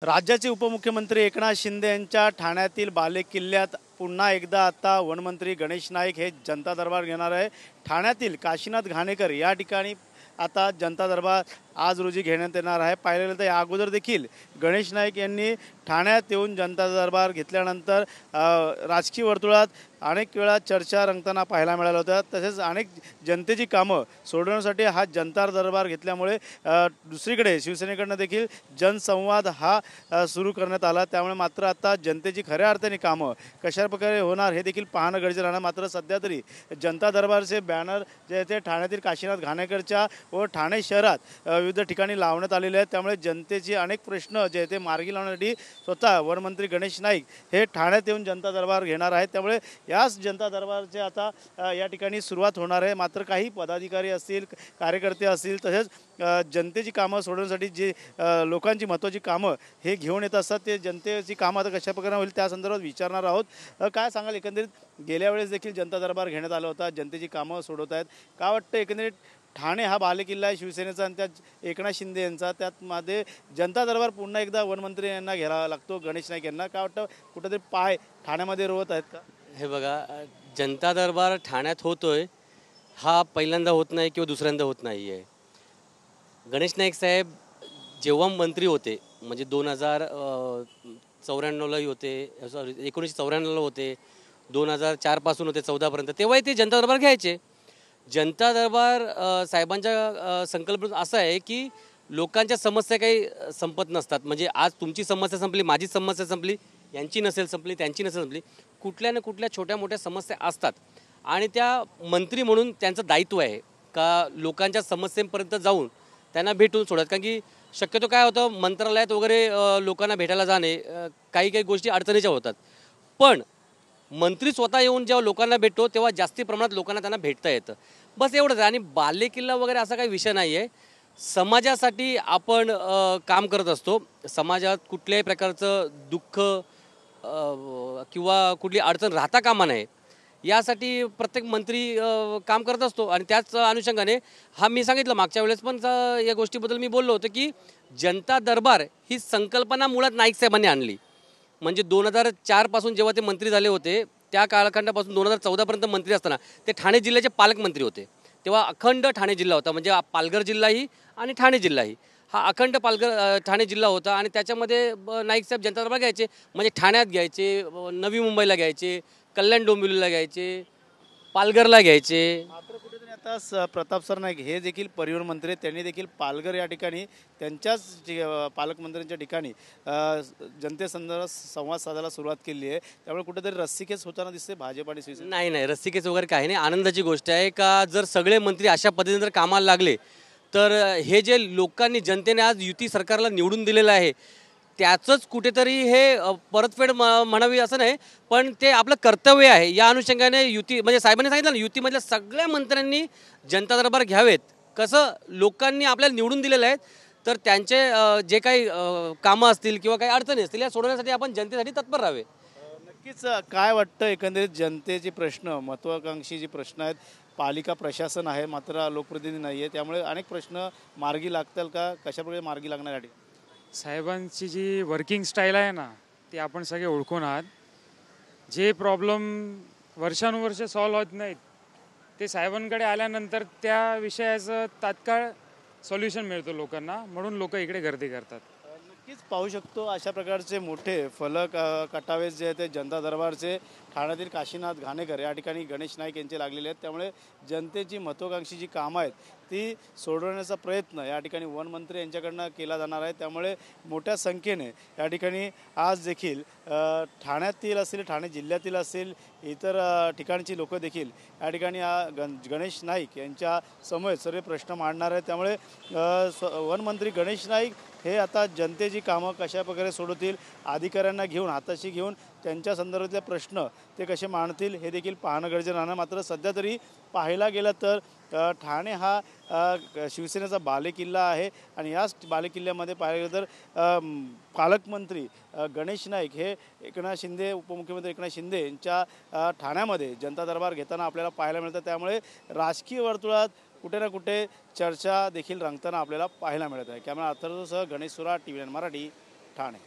राज्याचे उपमुख्यमंत्री एकनाथ शिंदे यांच्या ठाण्यातील बालेकिल्ल्यात पुन्हा एकदा आता वनमंत्री गणेश नाईक हे जनता दरबार घेणार आहे। ठाण्यातील काशीनाथ घाणेकर या ठिकाणी आता जनता दरबार आज रोजी घेण्यात येणार आहे। पाहिलं गेलं तर या अगोदर देखील गणेश नाईक यांनी ठाण्यात येऊन जनता दरबार घेतल्यानंतर राजकीय वर्तुळात अनेक वेळा चर्चा रंगताना पाहायला मिळाल्या होत्या। तसेच अनेक जनतेची कामं सोडवण्यासाठी हा जनता दरबार घेतल्यामुळे दुसरीकडे शिवसेनेकडनं देखील जनसंवाद हा सुरू करण्यात आला। त्यामुळे मात्र आता जनतेची खऱ्या अर्थाने कामं कशा प्रकारे होणार हे देखील पाहणं गरजेचं राहणार। मात्र सध्या तरी जनता दरबारचे बॅनर जे ते ठाण्यातील काशीनाथ घाणेकरच्या व ठाणे शहरात विविध ठिकाणी लावण्यात आलेले आहेत। त्यामुळे जनतेचे अनेक प्रश्न जे ते मार्गी लावण्यासाठी स्वतः वनमंत्री गणेश नाईक हे ठाण्यात येऊन जनता दरबार घेणार आहेत। त्यामुळे याच जनता दरबारचे आता या ठिकाणी सुरुवात होणार आहे। मात्र काही पदाधिकारी असतील, कार्यकर्ते असतील, तसेच जनतेची कामं सोडवण्यासाठी जे लोकांची महत्त्वाची कामं हे घेऊन येत असतात, ते जनतेची कामं आता कशा प्रकारे होईल त्या संदर्भात विचारणार आहोत। काय सांगाल, एकंदरीत गेल्या वेळेस देखील जनता दरबार घेण्यात आला होता, जनतेची कामं सोडवत आहेत, काय वाटतं एकंदरीत ठाणे हा बालेकिल्ला आहे शिवसेनेचा आणि त्यात एकनाथ शिंदे यांचा, त्यातमध्ये जनता दरबार पुन्हा एकदा वनमंत्री यांना घ्यायला लागतो गणेश नाईक यांना, काय वाटतं कुठेतरी पाय ठाण्यामध्ये रोवत आहेत का? हे बघा, जनता दरबार ठाण्यात होतोय हा पहिल्यांदा होत नाही किंवा दुसऱ्यांदा होत नाही आहे। गणेश नाईक साहेब जेव्हा मंत्री होते म्हणजे 2094लाही होते, सॉरी 1994ला होते, 2004 पासून होते 14पर्यंत, तेव्हाही ते जनता दरबार घ्यायचे। जनता दरबार साहेबांच्या संकल्पना असं आहे की लोकांच्या समस्या काही संपत नसतात। म्हणजे आज तुमची समस्या संपली, माझी समस्या संपली, यांची नसेल संपली, त्यांची नसेल संपली, कुठल्या ना कुठल्या छोट्या मोठ्या समस्या असतात आणि त्या मंत्री म्हणून त्यांचं दायित्व आहे का लोकांच्या समस्येपर्यंत जाऊन त्यांना भेटून सोडत। कारण की शक्यतो काय होतं, मंत्रालयात वगैरे लोकांना भेटायला जाणे काही काही गोष्टी अडचणीच्या होतात, पण मंत्री स्वतः येऊन जेव्हा लोकांना भेटतो तेव्हा जास्ती प्रमाणात लोकांना त्यांना भेटता येतं, बस एवढंच। आणि बालेकिल्ला वगैरे असा काही विषय नाही आहे। समाजासाठी आपण काम करत असतो। समाजात कुठल्याही प्रकारचं दुःख किंवा कुठली अडचण राहता कामा नये यासाठी प्रत्येक मंत्री काम करत असतो। आणि त्याच अनुषंगाने हा मी सांगितलं मागच्या वेळेस पण या गोष्टीबद्दल मी बोललो होतो की जनता दरबार ही संकल्पना मुळात नाईक साहेबांनी आणली। म्हणजे 2004 पासून जेव्हा ते मंत्री झाले होते त्या कालखंडापासून 2014पर्यंत मंत्री असताना ते ठाणे जिल्ह्याचे पालकमंत्री होते। तेव्हा अखंड ठाणे जिल्हा होता, म्हणजे पालघर जिल्हाही आणि ठाणे जिल्हाही हा अखंड ठाणे जिल्हा होता। आणि त्याच्यामध्ये नाईक साहेब जनता दरबार घ्यायचे, म्हणजे ठाण्यात घ्यायचे, नवी मुंबईला घ्यायचे, कल्याण डोंबिवलीला घ्यायचे, पालघरला घ्यायचे। मात्र कुठेतरी आता प्रताप सर नाईक हे देखील परिवहन मंत्री, त्यांनी देखील पालघर या ठिकाणी त्यांच्याच पालकमंत्र्यांच्या ठिकाणी जनतेसंदर्भात संवाद साधायला सुरुवात केली आहे। त्यामुळे कुठेतरी रस्सीखेच होताना दिसते भाजप आणि शिवसेना। नाही नाही, रस्सीखेच वगैरे काही नाही। आनंदाची गोष्ट आहे का जर सगळे मंत्री अशा पद्धतीने जर कामाला लागले तर हे जे लोकांनी जनतेने आज युती सरकारला निवडून दिलेलं आहे त्याचंच कुठेतरी हे परतफेड म्हणावी असं नाही, पण ते आपलं कर्तव्य आहे। या अनुषंगाने युती म्हणजे साहेबांनी सांगितलं ना, युतीमधल्या सगळ्या मंत्र्यांनी जनता दरबार घ्यावेत। कसं लोकांनी आपल्याला निवडून दिलेलं आहे तर त्यांचे जे काही कामं असतील किंवा काही अडचणी असतील या सोडवण्यासाठी आपण जनतेसाठी तत्पर राहावे। नक्कीच काय वाटतं एकंदरीत जनतेचे प्रश्न, महत्त्वाकांक्षी जे प्रश्न आहेत, पालिका प्रशासन आहे मात्र लोकप्रतिनिधी नाही आहे, त्यामुळे अनेक प्रश्न मार्गी लागतील का, कशाप्रकारे मार्गी लागणार या ठिकाणी? साहेबांची जी वर्किंग स्टाईल आहे ना ती आपण सगळे ओळखून आहात। जे प्रॉब्लेम वर्षानुवर्ष सॉल्व्ह होत नाहीत ते साहेबांकडे आल्यानंतर त्या विषयाचं तात्काळ सॉल्युशन मिळतं लोकांना, म्हणून लोक इकडे गर्दी करतात। नक्कीच पाहू शकतो अशा प्रकारचे मोठे फलक कटावे जे आहेत ते जनता दरबारचे ठाण्यातील काशीनाथ घाणेकर या ठिकाणी गणेश नाईक यांचे लागलेले आहेत। त्यामुळे जनतेची महत्त्वाकांक्षी जी कामं आहेत ती सोडवण्याचा प्रयत्न या ठिकाणी वनमंत्री यांच्याकडनं केला जाणार आहे। त्यामुळे मोठ्या संख्येने या ठिकाणी आज देखील ठाण्यातील असतील, ठाणे जिल्ह्यातील असतील, इतर ठिकाणची लोकं देखील या ठिकाणी गणेश नाईक यांच्या समोर सर्व प्रश्न मांडणार आहेत। त्यामुळे वनमंत्री गणेश नाईक हे आता जनतेची कामं कशा प्रकारे सोडवतील, अधिकाऱ्यांना घेऊन हाताशी घेऊन त्यांच्या संदर्भातले प्रश्न ते कसे मांडतील हे देखील पाहणं गरजेचं राहणार। मात्र सध्या तरी पाहायला गेलं तर ठाणे हा शिवसेनेचा बालेकिल्ला आहे आणि याच बालेकिल्ल्यामध्ये पाहायला गेलं तर पालकमंत्री गणेश नाईक हे एकनाथ शिंदे, उपमुख्यमंत्री एकनाथ शिंदे यांच्या ठाण्यामध्ये जनता दरबार घेताना आपल्याला पाहायला मिळतं। त्यामुळे राजकीय वर्तुळात कुठे ना कुठे चर्चा देखील रंगताना आपल्याला पाहायला मिळत आहे। कॅमेरा अथर्वसह गणेश सुराट, TV9 मराठी, ठाणे.